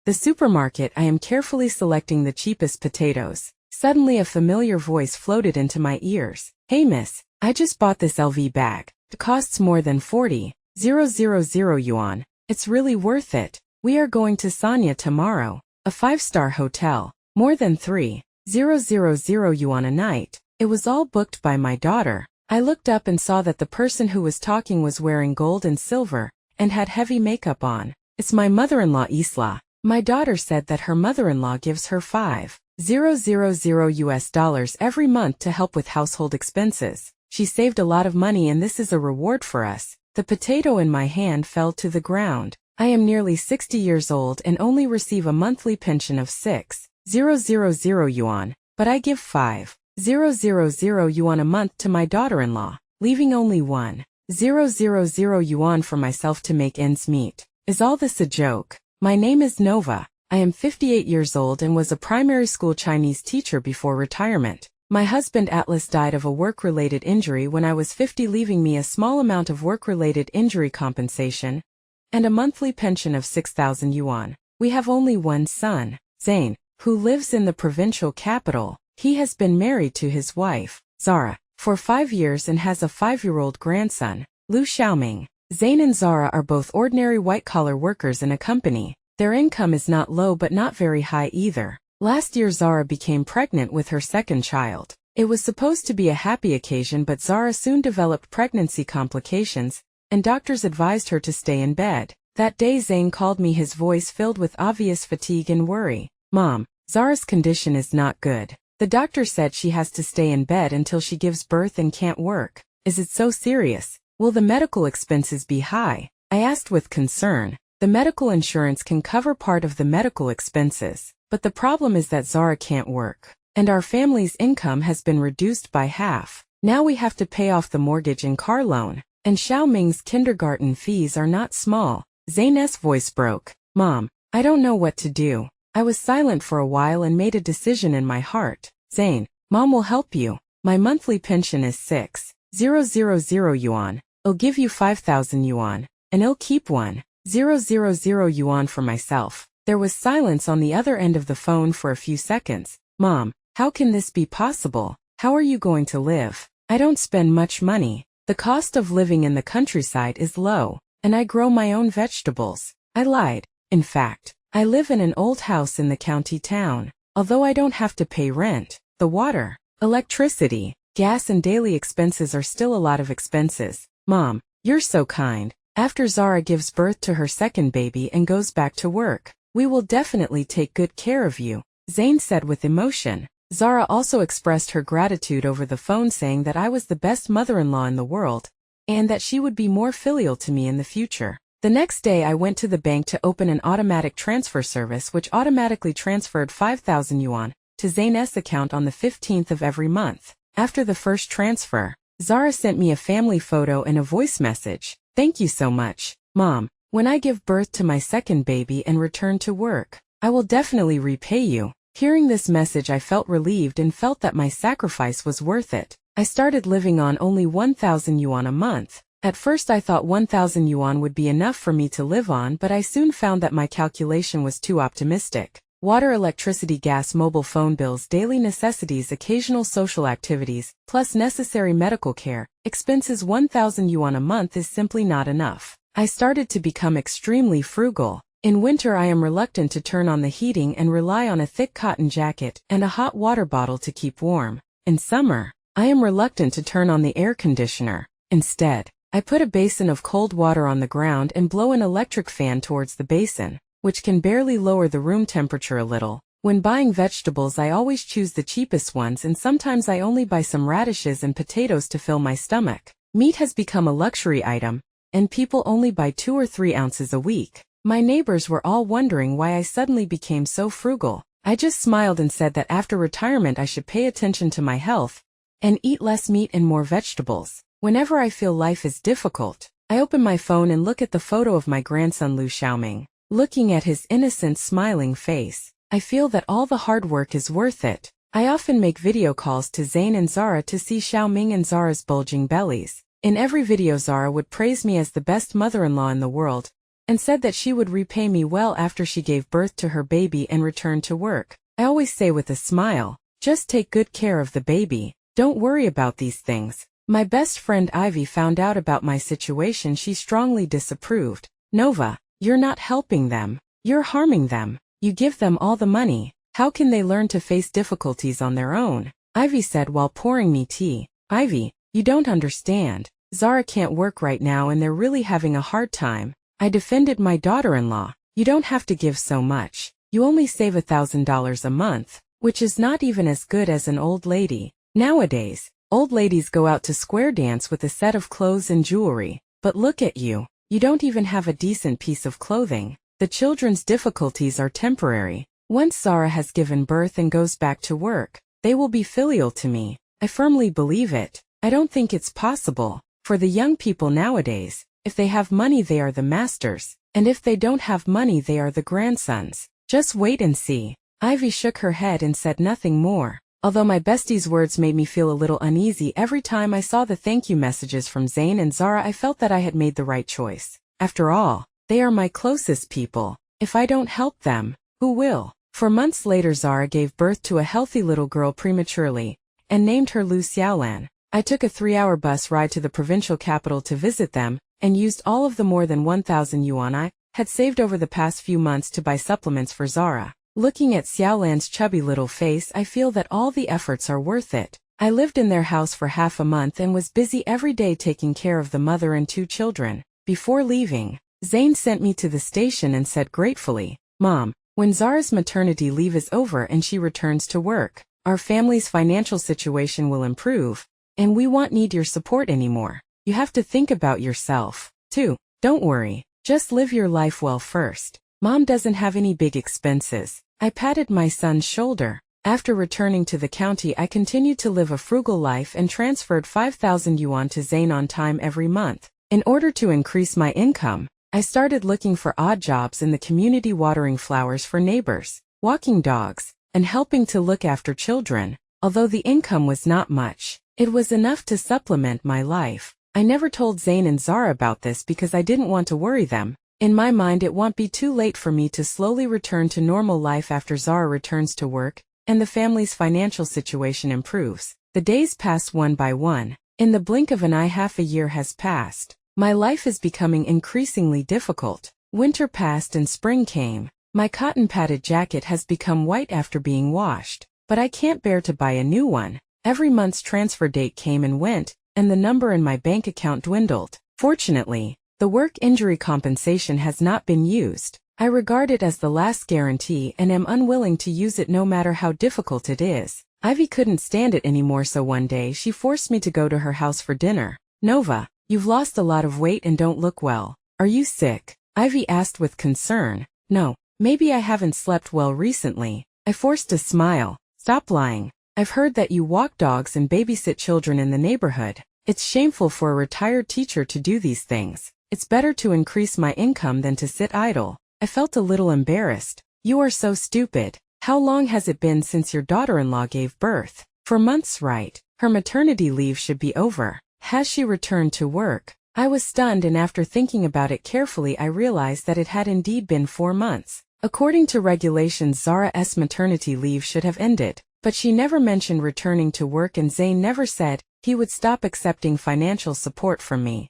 The supermarket. I am carefully selecting the cheapest potatoes. Suddenly a familiar voice floated into my ears. Hey miss, I just bought this LV bag. It costs more than 40,000 yuan. It's really worth it. We are going to Sanya tomorrow. A 5-star hotel. More than 3,000 yuan a night. It was all booked by my daughter. I looked up and saw that the person who was talking was wearing gold and silver, and had heavy makeup on. It's my mother-in-law Isla. My daughter said that her mother-in-law gives her $5,000 every month to help with household expenses. She saved a lot of money and this is a reward for us. The potato in my hand fell to the ground. I am nearly 60 years old and only receive a monthly pension of 6,000 yuan, but I give 5,000 yuan a month to my daughter-in-law, leaving only 1,000 yuan for myself to make ends meet. Is all this a joke? My name is Nova. I am 58 years old and was a primary school Chinese teacher before retirement. My husband Atlas died of a work-related injury when I was 50, leaving me a small amount of work-related injury compensation and a monthly pension of 6,000 yuan. We have only one son, Zane, who lives in the provincial capital. He has been married to his wife, Zara, for 5 years and has a 5-year-old grandson, Lu Xiaoming. Zane and Zara are both ordinary white-collar workers in a company. Their income is not low but not very high either. Last year Zara became pregnant with her second child. It was supposed to be a happy occasion, but Zara soon developed pregnancy complications, and doctors advised her to stay in bed. That day Zane called me, his voice filled with obvious fatigue and worry. Mom, Zara's condition is not good. The doctor said she has to stay in bed until she gives birth and can't work. Is it so serious? Will the medical expenses be high? I asked with concern. The medical insurance can cover part of the medical expenses, but the problem is that Zara can't work, and our family's income has been reduced by half. Now we have to pay off the mortgage and car loan, and Xiaoming's kindergarten fees are not small. Zane's voice broke. Mom, I don't know what to do. I was silent for a while and made a decision in my heart. Zane, Mom will help you. My monthly pension is 6,000 yuan. I'll give you 5,000 yuan, and I'll keep 1,000 yuan for myself. There was silence on the other end of the phone for a few seconds. Mom, how can this be possible? How are you going to live? I don't spend much money. The cost of living in the countryside is low, and I grow my own vegetables. I lied. In fact, I live in an old house in the county town. Although I don't have to pay rent, the water, electricity, gas and daily expenses are still a lot of expenses. Mom, you're so kind. After Zara gives birth to her second baby and goes back to work, we will definitely take good care of you, Zane said with emotion. Zara also expressed her gratitude over the phone, saying that I was the best mother-in-law in the world, and that she would be more filial to me in the future. The next day I went to the bank to open an automatic transfer service which automatically transferred 5,000 yuan to Zane's account on the 15th of every month. After the first transfer, Zara sent me a family photo and a voice message. Thank you so much, Mom. When I give birth to my second baby and return to work, I will definitely repay you. Hearing this message I felt relieved and felt that my sacrifice was worth it. I started living on only 1,000 yuan a month. At first I thought 1,000 yuan would be enough for me to live on, but I soon found that my calculation was too optimistic. Water, electricity, gas, mobile phone bills, daily necessities, occasional social activities, plus necessary medical care, expenses. 1,000 yuan a month is simply not enough. I started to become extremely frugal. In winter I am reluctant to turn on the heating and rely on a thick cotton jacket and a hot water bottle to keep warm. In summer, I am reluctant to turn on the air conditioner. Instead, I put a basin of cold water on the ground and blow an electric fan towards the basin, which can barely lower the room temperature a little. When buying vegetables I always choose the cheapest ones, and sometimes I only buy some radishes and potatoes to fill my stomach. Meat has become a luxury item, and people only buy 2 or 3 ounces a week. My neighbors were all wondering why I suddenly became so frugal. I just smiled and said that after retirement I should pay attention to my health and eat less meat and more vegetables. Whenever I feel life is difficult, I open my phone and look at the photo of my grandson Lu Xiaoming. Looking at his innocent, smiling face, I feel that all the hard work is worth it. I often make video calls to Zane and Zara to see Xiaoming and Zara's bulging bellies. In every video Zara would praise me as the best mother-in-law in the world, and said that she would repay me well after she gave birth to her baby and returned to work. I always say with a smile, just take good care of the baby. Don't worry about these things. My best friend Ivy found out about my situation. She strongly disapproved. Nova, you're not helping them. You're harming them. You give them all the money. How can they learn to face difficulties on their own? Ivy said while pouring me tea. Ivy, you don't understand. Zara can't work right now and they're really having a hard time. I defended my daughter-in-law. You don't have to give so much. You only save $1,000 a month, which is not even as good as an old lady. Nowadays, old ladies go out to square dance with a set of clothes and jewelry. But look at you. You don't even have a decent piece of clothing. The children's difficulties are temporary. Once Zara has given birth and goes back to work, they will be filial to me. I firmly believe it. I don't think it's possible. For the young people nowadays, if they have money they are the masters, and if they don't have money they are the grandsons. Just wait and see. Ivy shook her head and said nothing more. Although my bestie's words made me feel a little uneasy every time I saw the thank you messages from Zayn and Zara, I felt that I had made the right choice. After all, they are my closest people. If I don't help them, who will? For months later Zara gave birth to a healthy little girl prematurely, and named her Lu Xiaolan. I took a 3-hour bus ride to the provincial capital to visit them, and used all of the more than 1,000 yuan I had saved over the past few months to buy supplements for Zara. Looking at Xiaolan's chubby little face, I feel that all the efforts are worth it. I lived in their house for half a month and was busy every day taking care of the mother and 2 children. Before leaving, Zayn sent me to the station and said gratefully, Mom, when Zara's maternity leave is over and she returns to work, our family's financial situation will improve, and we won't need your support anymore. You have to think about yourself, too. Don't worry, just live your life well first. Mom doesn't have any big expenses. I patted my son's shoulder. After returning to the county I continued to live a frugal life and transferred 5,000 yuan to Zayn on time every month. In order to increase my income, I started looking for odd jobs in the community, watering flowers for neighbors, walking dogs, and helping to look after children. Although the income was not much, it was enough to supplement my life. I never told Zayn and Zara about this because I didn't want to worry them. In my mind it won't be too late for me to slowly return to normal life after Zara returns to work, and the family's financial situation improves. The days pass one by one. In the blink of an eye half a year has passed. My life is becoming increasingly difficult. Winter passed and spring came. My cotton-padded jacket has become white after being washed, but I can't bear to buy a new one. Every month's transfer date came and went, and the number in my bank account dwindled. Fortunately, the work injury compensation has not been used. I regard it as the last guarantee and am unwilling to use it no matter how difficult it is. Ivy couldn't stand it anymore, so one day she forced me to go to her house for dinner. Nova, you've lost a lot of weight and don't look well. Are you sick? Ivy asked with concern. No, maybe I haven't slept well recently. I forced a smile. Stop lying. I've heard that you walk dogs and babysit children in the neighborhood. It's shameful for a retired teacher to do these things. It's better to increase my income than to sit idle. I felt a little embarrassed. You are so stupid. How long has it been since your daughter-in-law gave birth? For months, right? Her maternity leave should be over. Has she returned to work? I was stunned, and after thinking about it carefully I realized that it had indeed been 4 months. According to regulations, Zara's maternity leave should have ended, but she never mentioned returning to work, and Zayn never said he would stop accepting financial support from me.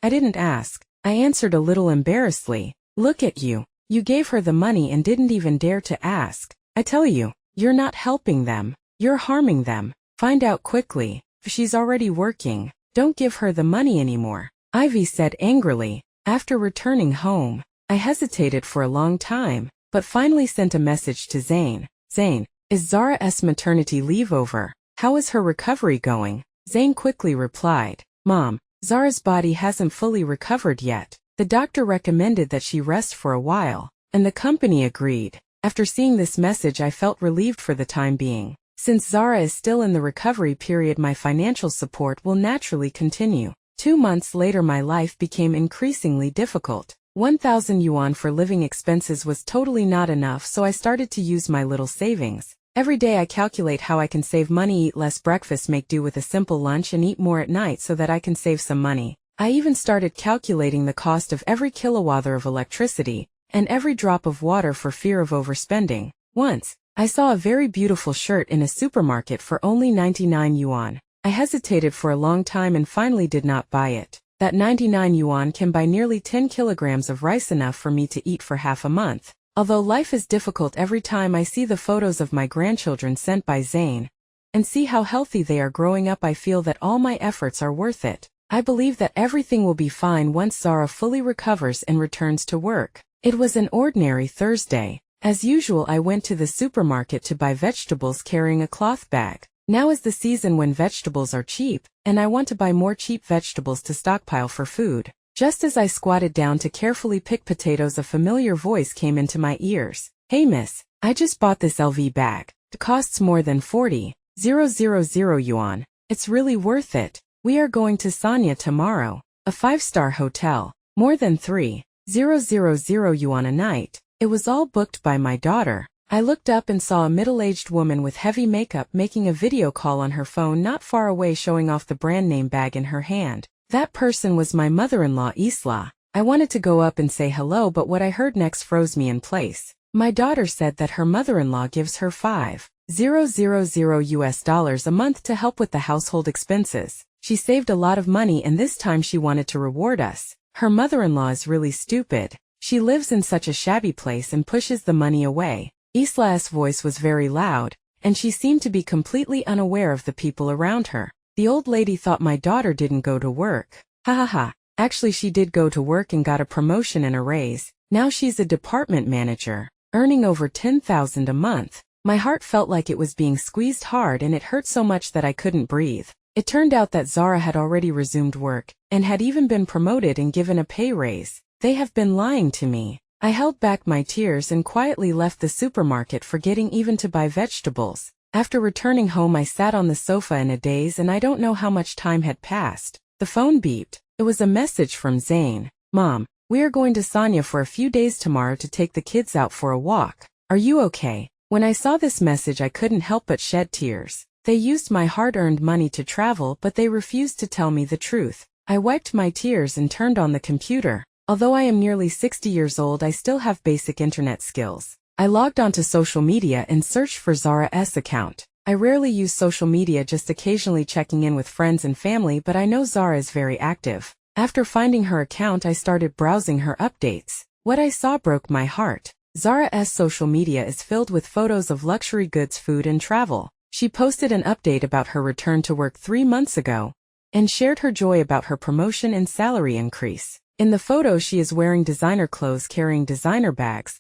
I didn't ask. I answered a little embarrassedly. Look at you. You gave her the money and didn't even dare to ask. I tell you, you're not helping them. You're harming them. Find out quickly. She's already working. Don't give her the money anymore. Ivy said angrily. After returning home, I hesitated for a long time, but finally sent a message to Zayn. Zayn, is Zara's maternity leave over? How is her recovery going? Zayn quickly replied. Mom, Zara's body hasn't fully recovered yet. The doctor recommended that she rest for a while, and the company agreed. After seeing this message I felt relieved for the time being. Since Zara is still in the recovery period, my financial support will naturally continue. 2 months later my life became increasingly difficult. 1,000 yuan for living expenses was totally not enough, so I started to use my little savings. Every day I calculate how I can save money, eat less breakfast, make do with a simple lunch, and eat more at night so that I can save some money. I even started calculating the cost of every kilowatt of electricity and every drop of water for fear of overspending. Once, I saw a very beautiful shirt in a supermarket for only 99 yuan. I hesitated for a long time and finally did not buy it. That 99 yuan can buy nearly 10 kilograms of rice, enough for me to eat for half a month. Although life is difficult, every time I see the photos of my grandchildren sent by Zane and see how healthy they are growing up, I feel that all my efforts are worth it. I believe that everything will be fine once Zara fully recovers and returns to work. It was an ordinary Thursday. As usual, I went to the supermarket to buy vegetables carrying a cloth bag. Now is the season when vegetables are cheap, and I want to buy more cheap vegetables to stockpile for food. Just as I squatted down to carefully pick potatoes, a familiar voice came into my ears. "Hey miss, I just bought this LV bag. It costs more than 40,000 yuan. It's really worth it. We are going to Sanya tomorrow, a 5-star hotel. More than 3,000 yuan a night. It was all booked by my daughter." I looked up and saw a middle-aged woman with heavy makeup making a video call on her phone not far away, showing off the brand name bag in her hand. That person was my mother-in-law, Isla. I wanted to go up and say hello, but what I heard next froze me in place. My daughter said that her mother-in-law gives her $5,000 a month to help with the household expenses. She saved a lot of money and this time she wanted to reward us. Her mother-in-law is really stupid. She lives in such a shabby place and pushes the money away. Isla's voice was very loud, and she seemed to be completely unaware of the people around her. The old lady thought my daughter didn't go to work. Ha ha ha. Actually, she did go to work and got a promotion and a raise. Now she's a department manager, earning over 10,000 a month. My heart felt like it was being squeezed hard and it hurt so much that I couldn't breathe. It turned out that Zara had already resumed work, and had even been promoted and given a pay raise. They have been lying to me. I held back my tears and quietly left the supermarket, forgetting even to buy vegetables. After returning home, I sat on the sofa in a daze and I don't know how much time had passed. The phone beeped. It was a message from Zane. "Mom, we are going to Sanya for a few days tomorrow to take the kids out for a walk. Are you okay?" When I saw this message, I couldn't help but shed tears. They used my hard-earned money to travel, but they refused to tell me the truth. I wiped my tears and turned on the computer. Although I am nearly 60 years old, I still have basic internet skills. I logged onto social media and searched for Zara's account. I rarely use social media, just occasionally checking in with friends and family, but I know Zara is very active. After finding her account, I started browsing her updates. What I saw broke my heart. Zara's social media is filled with photos of luxury goods, food and travel. She posted an update about her return to work 3 months ago, and shared her joy about her promotion and salary increase. In the photo, she is wearing designer clothes, carrying designer bags,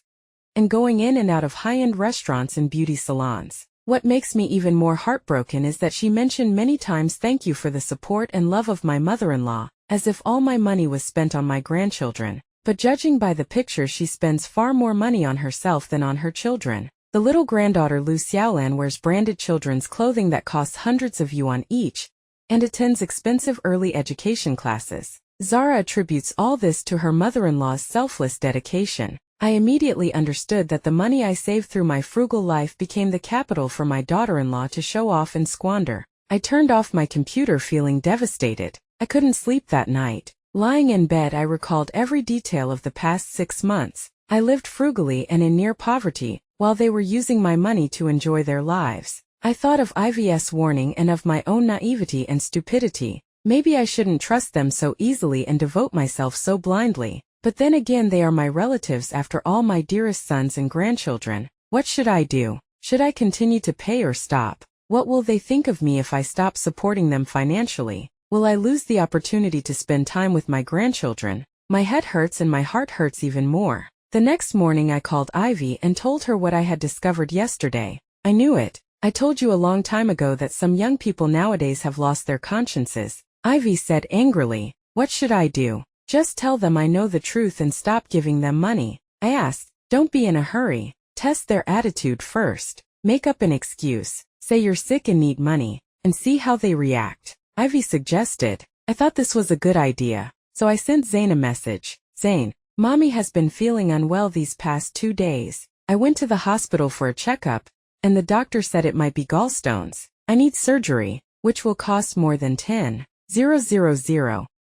and going in and out of high-end restaurants and beauty salons. What makes me even more heartbroken is that she mentioned many times, "Thank you for the support and love of my mother-in-law," as if all my money was spent on my grandchildren. But judging by the picture, she spends far more money on herself than on her children. The little granddaughter Lu Xiaolan wears branded children's clothing that costs hundreds of yuan each, and attends expensive early education classes. Zara attributes all this to her mother-in-law's selfless dedication. I immediately understood that the money I saved through my frugal life became the capital for my daughter-in-law to show off and squander. I turned off my computer feeling devastated. I couldn't sleep that night. Lying in bed, I recalled every detail of the past 6 months. I lived frugally and in near poverty, while they were using my money to enjoy their lives. I thought of IV's warning and of my own naivety and stupidity. Maybe I shouldn't trust them so easily and devote myself so blindly. But then again, they are my relatives after all, my dearest sons and grandchildren. What should I do? Should I continue to pay or stop? What will they think of me if I stop supporting them financially? Will I lose the opportunity to spend time with my grandchildren? My head hurts and my heart hurts even more. The next morning I called Ivy and told her what I had discovered yesterday. I knew it. I told you a long time ago that some young people nowadays have lost their consciences. Ivy said angrily, "What should I do?" "Just tell them I know the truth and stop giving them money." I asked, "Don't be in a hurry. Test their attitude first. Make up an excuse. Say you're sick and need money, and see how they react." Ivy suggested. I thought this was a good idea, so I sent Zane a message. "Zane, Mommy has been feeling unwell these past 2 days. I went to the hospital for a checkup, and the doctor said it might be gallstones. I need surgery, which will cost more than 10,000.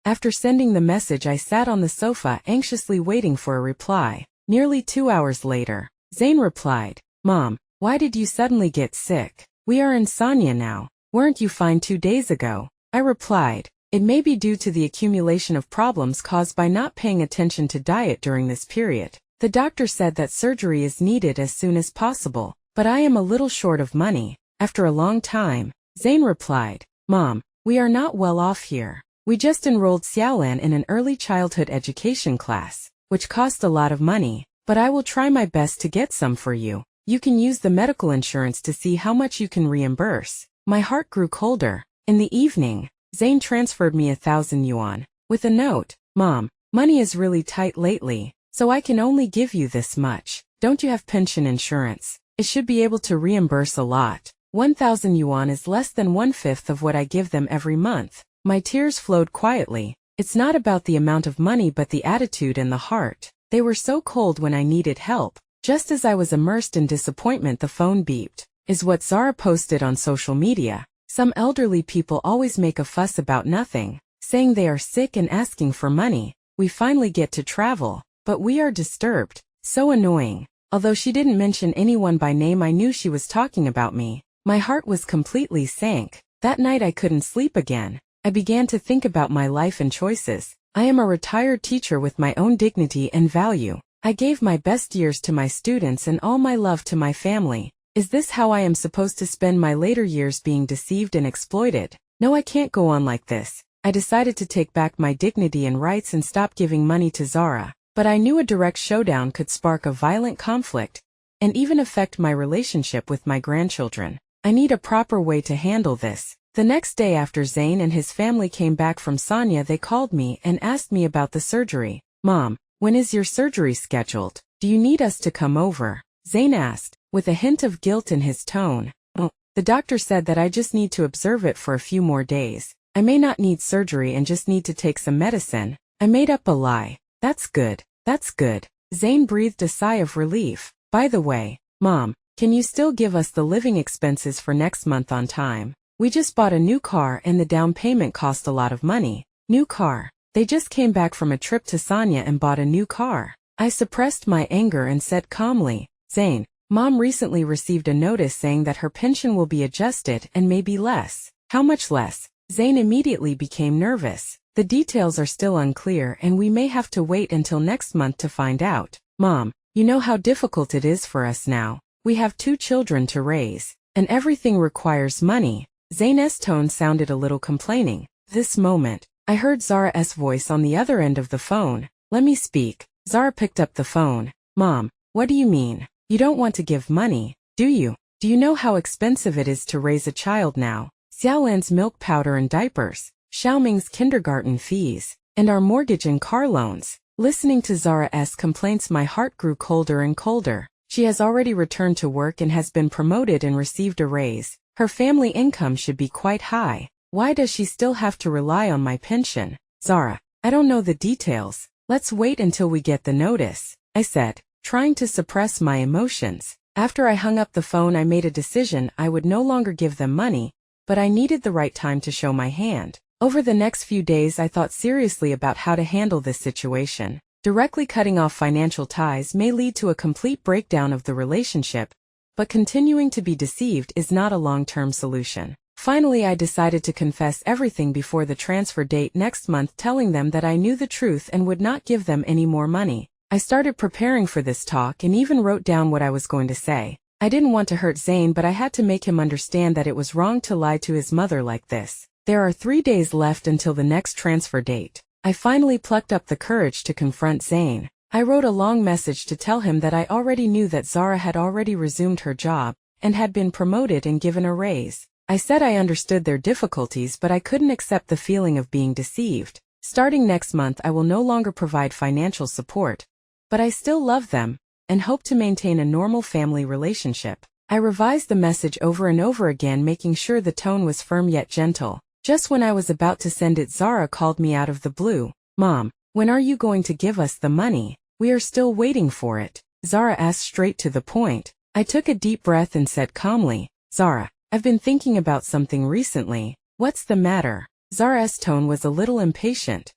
After sending the message, I sat on the sofa anxiously waiting for a reply. Nearly 2 hours later, Zain replied, "Mom, why did you suddenly get sick? We are in Sanya now. Weren't you fine 2 days ago?" I replied, "It may be due to the accumulation of problems caused by not paying attention to diet during this period. The doctor said that surgery is needed as soon as possible, but I am a little short of money." After a long time, Zain replied, "Mom, we are not well off here. We just enrolled Xiaolan in an early childhood education class, which cost a lot of money, but I will try my best to get some for you. You can use the medical insurance to see how much you can reimburse." My heart grew colder. In the evening, Zain transferred me 1,000 yuan, with a note, "Mom, money is really tight lately, so I can only give you this much. Don't you have pension insurance? It should be able to reimburse a lot. 1,000 yuan is less than 1/5 of what I give them every month." My tears flowed quietly. It's not about the amount of money but the attitude and the heart. They were so cold when I needed help. Just as I was immersed in disappointment, the phone beeped. Is what Zara posted on social media. Some elderly people always make a fuss about nothing, saying they are sick and asking for money. We finally get to travel, but we are disturbed. So annoying. Although she didn't mention anyone by name, I knew she was talking about me. My heart was completely sank. That night I couldn't sleep again. I began to think about my life and choices. I am a retired teacher with my own dignity and value. I gave my best years to my students and all my love to my family. Is this how I am supposed to spend my later years, being deceived and exploited? No, I can't go on like this. I decided to take back my dignity and rights and stop giving money to Zara. But I knew a direct showdown could spark a violent conflict and even affect my relationship with my grandchildren. I need a proper way to handle this. The next day after Zain and his family came back from Sanya, they called me and asked me about the surgery. "Mom, when is your surgery scheduled? Do you need us to come over?" Zain asked, with a hint of guilt in his tone. "Oh, the doctor said that I just need to observe it for a few more days. I may not need surgery and just need to take some medicine." I made up a lie. "That's good. That's good." Zain breathed a sigh of relief. "By the way, Mom, can you still give us the living expenses for next month on time? We just bought a new car and the down payment cost a lot of money." New car. They just came back from a trip to Sanya and bought a new car. I suppressed my anger and said calmly, "Zain, Mom recently received a notice saying that her pension will be adjusted and may be less." "How much less?" Zain immediately became nervous. "The details are still unclear and we may have to wait until next month to find out." "Mom, you know how difficult it is for us now. We have 2 children to raise, and everything requires money." Zain's tone sounded a little complaining. This moment, I heard Zara's voice on the other end of the phone. "Let me speak." Zara picked up the phone. "Mom, what do you mean? You don't want to give money, do you? Do you know how expensive it is to raise a child now? Xiaolan's milk powder and diapers, Xiaoming's kindergarten fees, and our mortgage and car loans." Listening to Zara's complaints, my heart grew colder and colder. She has already returned to work and has been promoted and received a raise. Her family income should be quite high. Why does she still have to rely on my pension? "Zara, I don't know the details. Let's wait until we get the notice," I said, trying to suppress my emotions. After I hung up the phone, I made a decision. I would no longer give them money, but I needed the right time to show my hand. Over the next few days, I thought seriously about how to handle this situation. Directly cutting off financial ties may lead to a complete breakdown of the relationship, but continuing to be deceived is not a long-term solution. Finally, I decided to confess everything before the transfer date next month, telling them that I knew the truth and would not give them any more money. I started preparing for this talk and even wrote down what I was going to say. I didn't want to hurt Zain, but I had to make him understand that it was wrong to lie to his mother like this. There are 3 days left until the next transfer date. I finally plucked up the courage to confront Zain. I wrote a long message to tell him that I already knew that Zara had already resumed her job and had been promoted and given a raise. I said I understood their difficulties, but I couldn't accept the feeling of being deceived. Starting next month, I will no longer provide financial support, but I still love them and hope to maintain a normal family relationship. I revised the message over and over again, making sure the tone was firm yet gentle. Just when I was about to send it, Zara called me out of the blue. "Mom, when are you going to give us the money? We are still waiting for it." Zara asked straight to the point. I took a deep breath and said calmly, "Zara, I've been thinking about something recently." "What's the matter?" Zara's tone was a little impatient.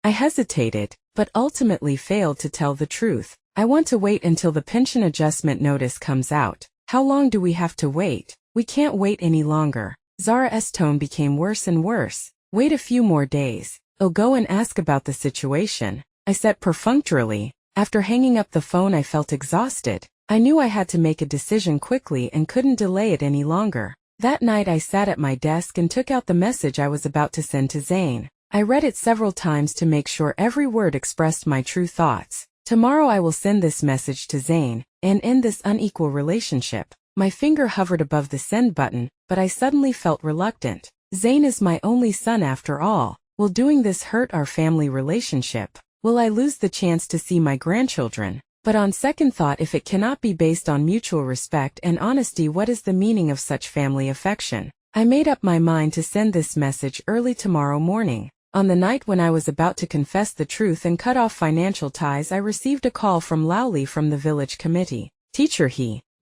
I hesitated, but ultimately failed to tell the truth. I want to wait until the pension adjustment notice comes out. How long do we have to wait? We can't wait any longer. Zara's tone became worse and worse. Wait a few more days. I'll go and ask about the situation, I said perfunctorily. After hanging up the phone, I felt exhausted. I knew I had to make a decision quickly and couldn't delay it any longer. That night I sat at my desk and took out the message I was about to send to Zane. I read it several times to make sure every word expressed my true thoughts. Tomorrow I will send this message to Zane and end this unequal relationship. My finger hovered above the send button, but I suddenly felt reluctant. Zane is my only son after all. Will doing this hurt our family relationship? Will I lose the chance to see my grandchildren? But on second thought, if it cannot be based on mutual respect and honesty, what is the meaning of such family affection? I made up my mind to send this message early tomorrow morning. On the night when I was about to confess the truth and cut off financial ties, I received a call from Lowly from the village committee. Teacher,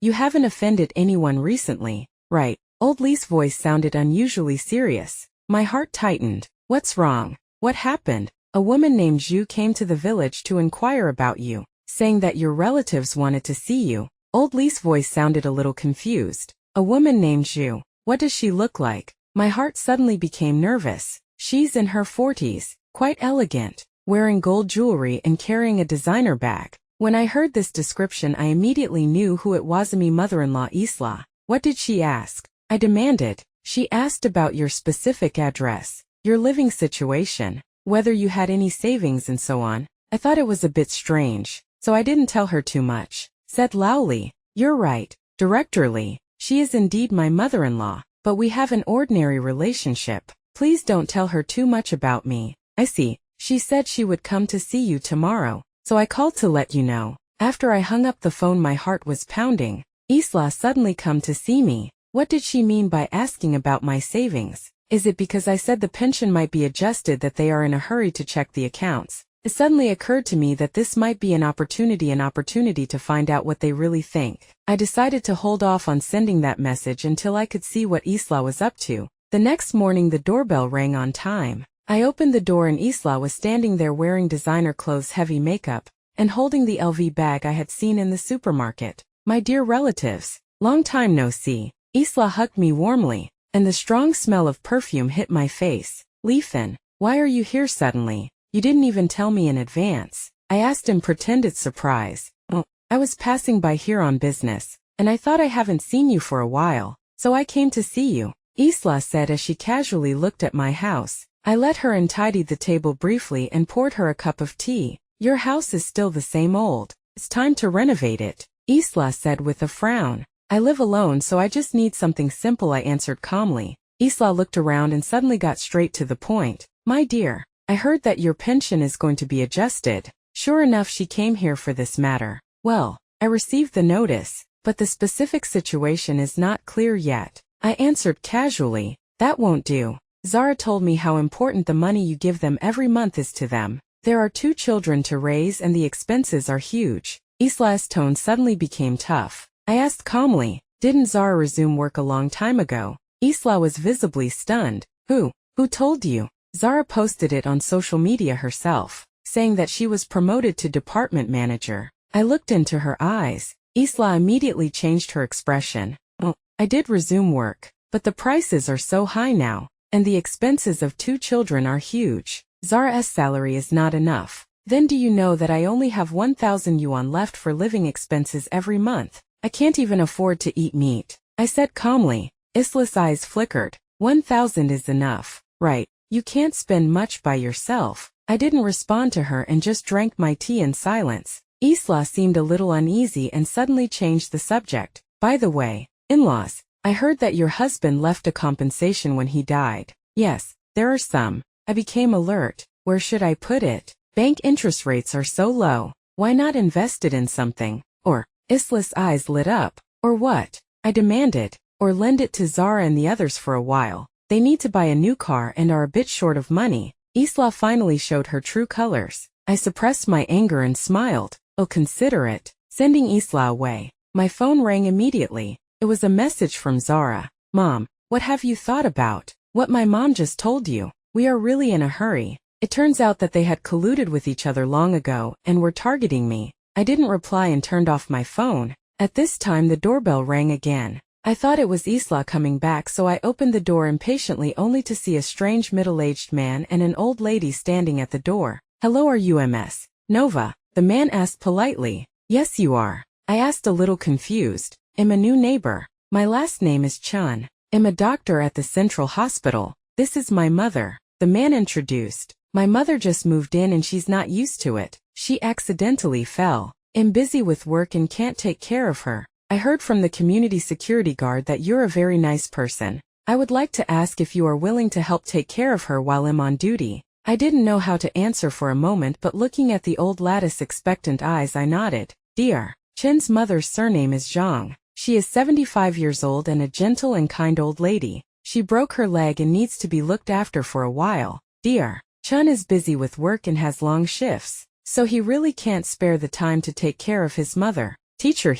you haven't offended anyone recently, right? Old Lee's voice sounded unusually serious. My heart tightened. What's wrong? What happened? A woman named Zhu came to the village to inquire about you, saying that your relatives wanted to see you. Old Lee's voice sounded a little confused. A woman named Zhu. What does she look like? My heart suddenly became nervous. She's in her 40s, quite elegant, wearing gold jewelry and carrying a designer bag. When I heard this description, I immediately knew who it was. My mother-in-law Isla. What did she ask? I demanded. She asked about your specific address, your living situation, whether you had any savings and so on. I thought it was a bit strange, so I didn't tell her too much. Said Lowly. You're right, Director Lee. She is indeed my mother-in-law, but we have an ordinary relationship. Please don't tell her too much about me. I see. She said she would come to see you tomorrow, so I called to let you know. After I hung up the phone, my heart was pounding. Isla suddenly come to see me. What did she mean by asking about my savings? Is it because I said the pension might be adjusted that they are in a hurry to check the accounts? It suddenly occurred to me that this might be an opportunity to find out what they really think. I decided to hold off on sending that message until I could see what Isla was up to. The next morning the doorbell rang on time. I opened the door and Isla was standing there wearing designer clothes, heavy makeup, and holding the LV bag I had seen in the supermarket. My dear relatives, long time no see. Isla hugged me warmly, and the strong smell of perfume hit my face. Leafin, why are you here suddenly? You didn't even tell me in advance. I asked in pretended surprise. Oh, I was passing by here on business, and I thought I haven't seen you for a while, so I came to see you, Isla said as she casually looked at my house. I let her and tidied the table briefly and poured her a cup of tea. Your house is still the same old. It's time to renovate it, Isla said with a frown. I live alone, so I just need something simple, I answered calmly. Isla looked around and suddenly got straight to the point. My dear, I heard that your pension is going to be adjusted. Sure enough, she came here for this matter. Well, I received the notice, but the specific situation is not clear yet. I answered casually. That won't do. Zara told me how important the money you give them every month is to them. There are 2 children to raise and the expenses are huge. Isla's tone suddenly became tough. I asked calmly, didn't Zara resume work a long time ago? Isla was visibly stunned. Who told you? Zara posted it on social media herself, saying that she was promoted to department manager. I looked into her eyes. Isla immediately changed her expression. Oh, I did resume work, but the prices are so high now, and the expenses of 2 children are huge. Zara's salary is not enough. Then do you know that I only have 1,000 yuan left for living expenses every month? I can't even afford to eat meat, I said calmly. Isla's eyes flickered. 1,000 is enough, right? You can't spend much by yourself. I didn't respond to her and just drank my tea in silence. Isla seemed a little uneasy and suddenly changed the subject. By the way, in-laws, I heard that your husband left a compensation when he died. Yes, there are some. I became alert. Where should I put it? Bank interest rates are so low. Why not invest it in something? Or, Isla's eyes lit up. Or what? I demanded. Or lend it to Zara and the others for a while. They need to buy a new car and are a bit short of money. Isla finally showed her true colors. I suppressed my anger and smiled. Oh, consider it. Sending Isla away. My phone rang immediately. It was a message from Zara. Mom, what have you thought about? What my mom just told you. We are really in a hurry. It turns out that they had colluded with each other long ago and were targeting me. I didn't reply and turned off my phone. At this time the doorbell rang again. I thought it was Isla coming back, so I opened the door impatiently, only to see a strange middle-aged man and an old lady standing at the door. "Hello, are you Ms. Nova?" the man asked politely. "Yes, you are." I asked, a little confused. "I'm a new neighbor. My last name is Chun. I'm a doctor at the Central Hospital. This is my mother," the man introduced. "My mother just moved in and she's not used to it. She accidentally fell. I'm busy with work and can't take care of her. I heard from the community security guard that you're a very nice person. I would like to ask if you are willing to help take care of her while I'm on duty." I didn't know how to answer for a moment, but looking at the old lady's expectant eyes, I nodded. "Dear, Chen's mother's surname is Zhang. She is 75 years old and a gentle and kind old lady. She broke her leg and needs to be looked after for a while. Dear, Chun is busy with work and has long shifts, so he really can't spare the time to take care of his mother. Teacher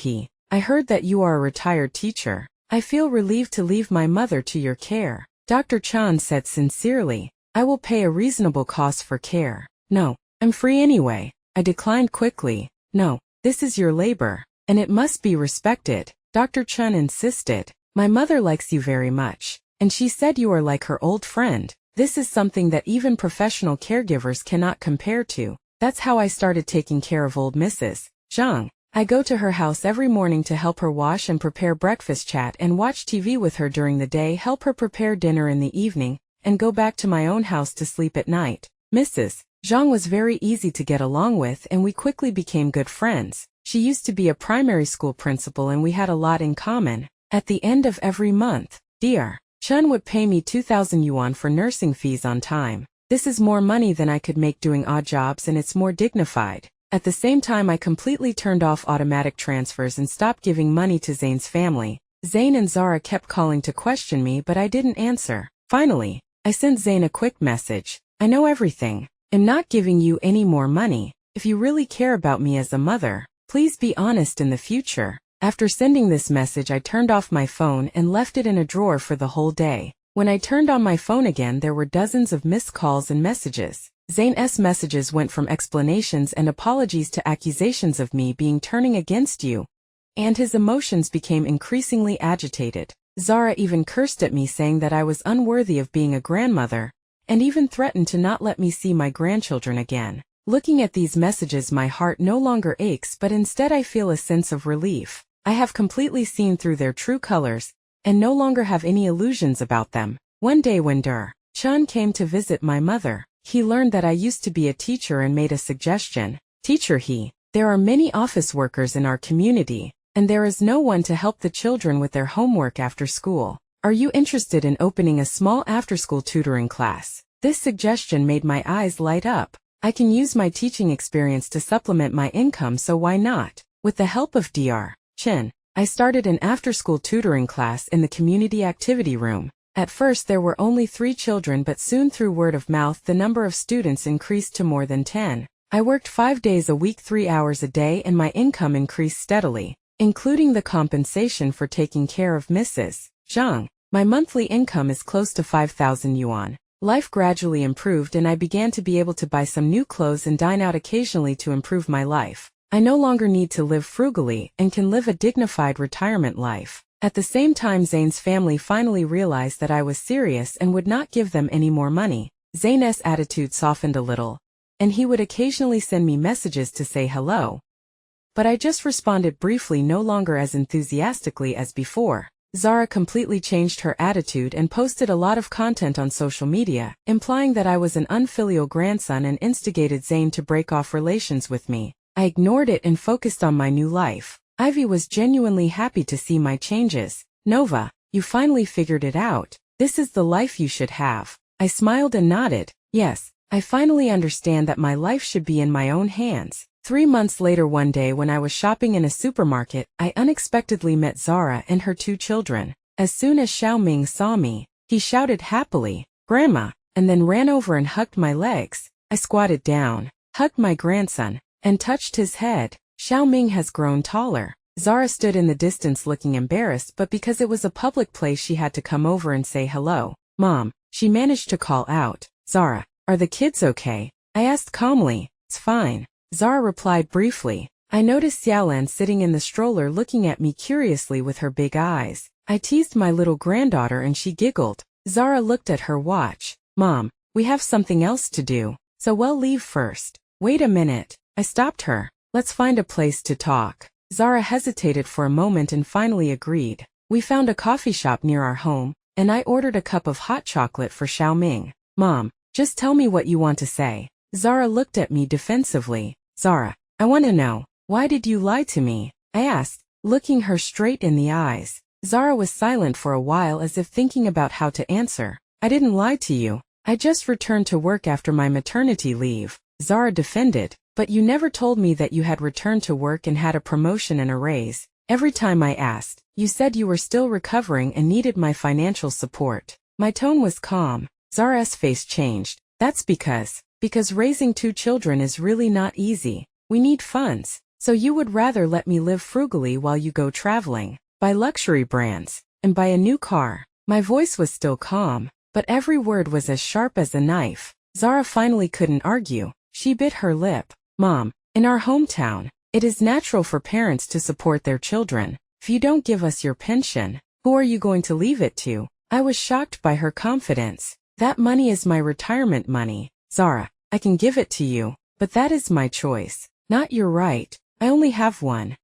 I heard that you are a retired teacher. I feel relieved to leave my mother to your care," Dr. Chan said sincerely. "I will pay a reasonable cost for care." "No, I'm free anyway," I declined quickly. "No, this is your labor, and it must be respected," Dr. Chun insisted. "My mother likes you very much, and she said you are like her old friend. This is something that even professional caregivers cannot compare to." That's how I started taking care of old Mrs. Zhang. I go to her house every morning to help her wash and prepare breakfast, chat and watch TV with her during the day, help her prepare dinner in the evening, and go back to my own house to sleep at night. Mrs. Zhang was very easy to get along with, and we quickly became good friends. She used to be a primary school principal and we had a lot in common. At the end of every month, Dr. Chun would pay me 2,000 yuan for nursing fees on time. This is more money than I could make doing odd jobs, and it's more dignified. At the same time, I completely turned off automatic transfers and stopped giving money to Zane's family. Zane and Zara kept calling to question me, but I didn't answer. Finally, I sent Zane a quick message. "I know everything. I'm not giving you any more money. If you really care about me as a mother, please be honest in the future." After sending this message, I turned off my phone and left it in a drawer for the whole day. When I turned on my phone again, there were dozens of missed calls and messages. Zane's messages went from explanations and apologies to accusations of me being turning against you, and his emotions became increasingly agitated. Zara even cursed at me, saying that I was unworthy of being a grandmother, and even threatened to not let me see my grandchildren again. Looking at these messages, my heart no longer aches, but instead I feel a sense of relief. I have completely seen through their true colors, and no longer have any illusions about them. One day when Dr. Chun came to visit my mother, he learned that I used to be a teacher and made a suggestion. "Teacher, there are many office workers in our community, and there is no one to help the children with their homework after school. Are you interested in opening a small after-school tutoring class?" This suggestion made my eyes light up. I can use my teaching experience to supplement my income, so why not? With the help of Dr. Chun, I started an after-school tutoring class in the community activity room. At first there were only 3 children, but soon through word of mouth the number of students increased to more than 10. I worked 5 days a week, 3 hours a day, and my income increased steadily, including the compensation for taking care of Mrs. Zhang. My monthly income is close to 5,000 yuan. Life gradually improved and I began to be able to buy some new clothes and dine out occasionally to improve my life. I no longer need to live frugally and can live a dignified retirement life. At the same time, Zane's family finally realized that I was serious and would not give them any more money. Zane's attitude softened a little, and he would occasionally send me messages to say hello. But I just responded briefly, no longer as enthusiastically as before. Zara completely changed her attitude and posted a lot of content on social media, implying that I was an unfilial grandson, and instigated Zane to break off relations with me. I ignored it and focused on my new life. Ivy was genuinely happy to see my changes. "Nova, you finally figured it out. This is the life you should have." I smiled and nodded. "Yes, I finally understand that my life should be in my own hands." 3 months later, one day when I was shopping in a supermarket, I unexpectedly met Zara and her 2 children. As soon as Xiaoming saw me, he shouted happily, "Grandma," and then ran over and hugged my legs. I squatted down, hugged my grandson, and touched his head. Xiaoming has grown taller. Zara stood in the distance looking embarrassed, but because it was a public place she had to come over and say hello. "Mom," she managed to call out. "Zara, Are the kids okay? I asked calmly. It's fine. Zara replied briefly. I noticed Xiaolan sitting in the stroller looking at me curiously with her big eyes. I teased my little granddaughter and she giggled. Zara looked at her watch. Mom, we have something else to do, so we'll leave first. Wait a minute. I stopped her. Let's find a place to talk. Zara hesitated for a moment and finally agreed. We found a coffee shop near our home, and I ordered a cup of hot chocolate for Xiaoming. Mom, just tell me what you want to say. Zara looked at me defensively. Zara, I want to know, why did you lie to me? I asked, looking her straight in the eyes. Zara was silent for a while as if thinking about how to answer. I didn't lie to you. I just returned to work after my maternity leave. Zara defended. But you never told me that you had returned to work and had a promotion and a raise. Every time I asked, you said you were still recovering and needed my financial support. My tone was calm. Zara's face changed. That's because raising 2 children is really not easy. We need funds. So you would rather let me live frugally while you go traveling, buy luxury brands, and buy a new car. My voice was still calm, but every word was as sharp as a knife. Zara finally couldn't argue. She bit her lip. Mom, in our hometown, it is natural for parents to support their children. If you don't give us your pension, who are you going to leave it to? I was shocked by her confidence. That money is my retirement money. Zara, I can give it to you, but that is my choice, not your right. I only have 1,000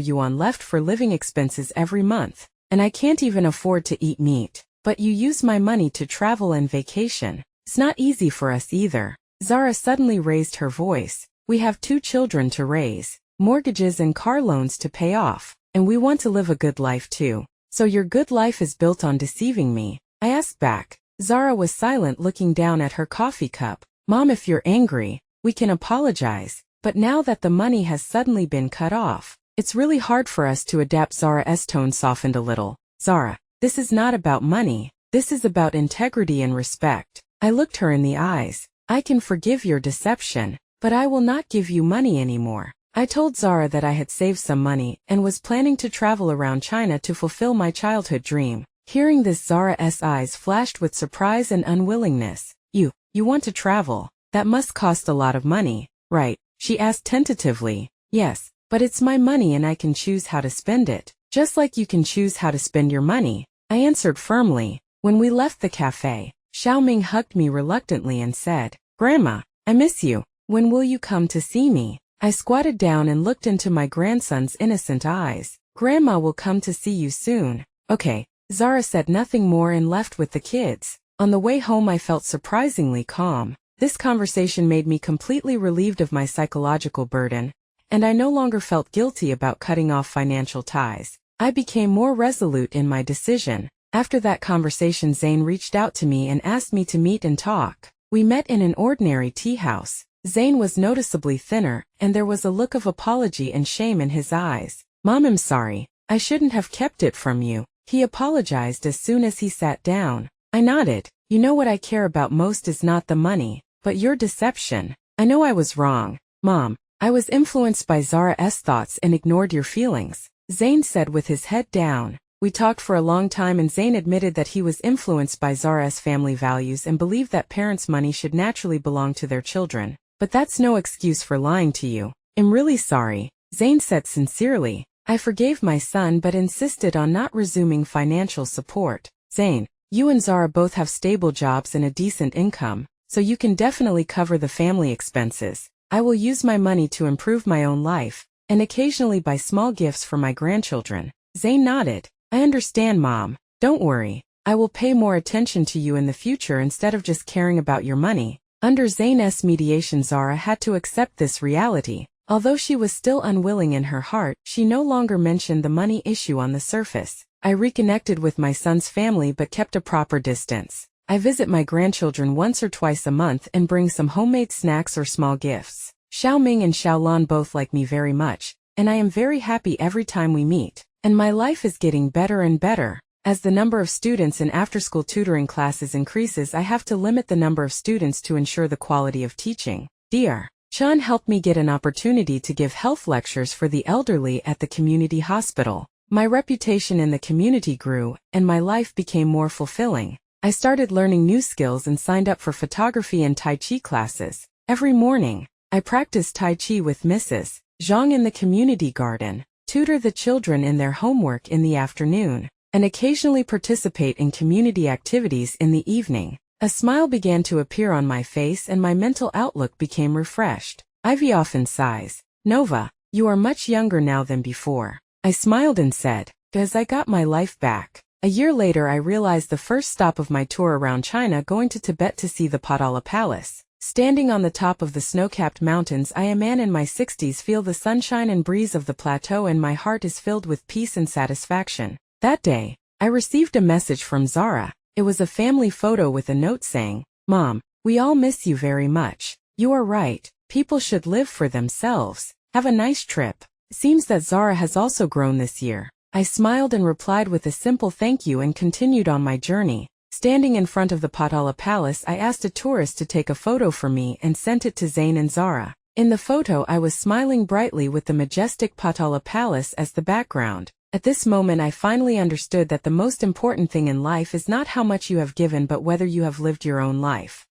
yuan left for living expenses every month, and I can't even afford to eat meat. But you use my money to travel and vacation. It's not easy for us either. Zara suddenly raised her voice. We have 2 children to raise, mortgages and car loans to pay off, and we want to live a good life too. So your good life is built on deceiving me? I asked back. Zara was silent, looking down at her coffee cup. Mom, if you're angry, we can apologize, but now that the money has suddenly been cut off, it's really hard for us to adapt. Zara's tone softened a little. Zara, this is not about money. This is about integrity and respect. I looked her in the eyes. I can forgive your deception, but I will not give you money anymore. I told Zara that I had saved some money and was planning to travel around China to fulfill my childhood dream. Hearing this, Zara's eyes flashed with surprise and unwillingness. You want to travel? That must cost a lot of money, right? She asked tentatively. Yes, but it's my money and I can choose how to spend it, just like you can choose how to spend your money. I answered firmly. When we left the cafe, Xiaoming hugged me reluctantly and said, Grandma, I miss you. When will you come to see me? I squatted down and looked into my grandson's innocent eyes. Grandma will come to see you soon. Okay. Zara said nothing more and left with the kids. On the way home I felt surprisingly calm. This conversation made me completely relieved of my psychological burden, and I no longer felt guilty about cutting off financial ties. I became more resolute in my decision. After that conversation, Zane reached out to me and asked me to meet and talk. We met in an ordinary tea house. Zane was noticeably thinner, and there was a look of apology and shame in his eyes. Mom, I'm sorry. I shouldn't have kept it from you. He apologized as soon as he sat down. I nodded. You know what I care about most is not the money, but your deception. I know I was wrong. Mom, I was influenced by Zara's thoughts and ignored your feelings, Zane said with his head down. We talked for a long time and Zane admitted that he was influenced by Zara's family values and believed that parents' money should naturally belong to their children. But that's no excuse for lying to you. I'm really sorry, Zane said sincerely. I forgave my son but insisted on not resuming financial support. Zane, you and Zara both have stable jobs and a decent income, so you can definitely cover the family expenses. I will use my money to improve my own life, and occasionally buy small gifts for my grandchildren. Zane nodded. I understand, Mom. Don't worry. I will pay more attention to you in the future instead of just caring about your money. Under Zane's mediation, Zara had to accept this reality. Although she was still unwilling in her heart, she no longer mentioned the money issue on the surface. I reconnected with my son's family but kept a proper distance. I visit my grandchildren once or twice a month and bring some homemade snacks or small gifts. Xiaoming and Xiaolan both like me very much, and I am very happy every time we meet. And my life is getting better and better. As the number of students in after-school tutoring classes increases, I have to limit the number of students to ensure the quality of teaching. Dr. Chan helped me get an opportunity to give health lectures for the elderly at the community hospital. My reputation in the community grew, and my life became more fulfilling. I started learning new skills and signed up for photography and Tai Chi classes. Every morning, I practiced Tai Chi with Mrs. Zhang in the community garden, tutor the children in their homework in the afternoon, and occasionally participate in community activities in the evening. A smile began to appear on my face and my mental outlook became refreshed. Ivy often sighs. Nova, you are much younger now than before. I smiled and said, as I got my life back. A year later I realized the first stop of my tour around China going to Tibet to see the Potala Palace. Standing on the top of the snow-capped mountains, I, a man in my 60s, feel the sunshine and breeze of the plateau and my heart is filled with peace and satisfaction. That day, I received a message from Zara. It was a family photo with a note saying, "Mom, we all miss you very much. You are right. People should live for themselves. Have a nice trip." Seems that Zara has also grown this year. I smiled and replied with a simple thank you and continued on my journey. Standing in front of the Potala Palace, I asked a tourist to take a photo for me and sent it to Zain and Zara. In the photo I was smiling brightly with the majestic Potala Palace as the background. At this moment I finally understood that the most important thing in life is not how much you have given but whether you have lived your own life.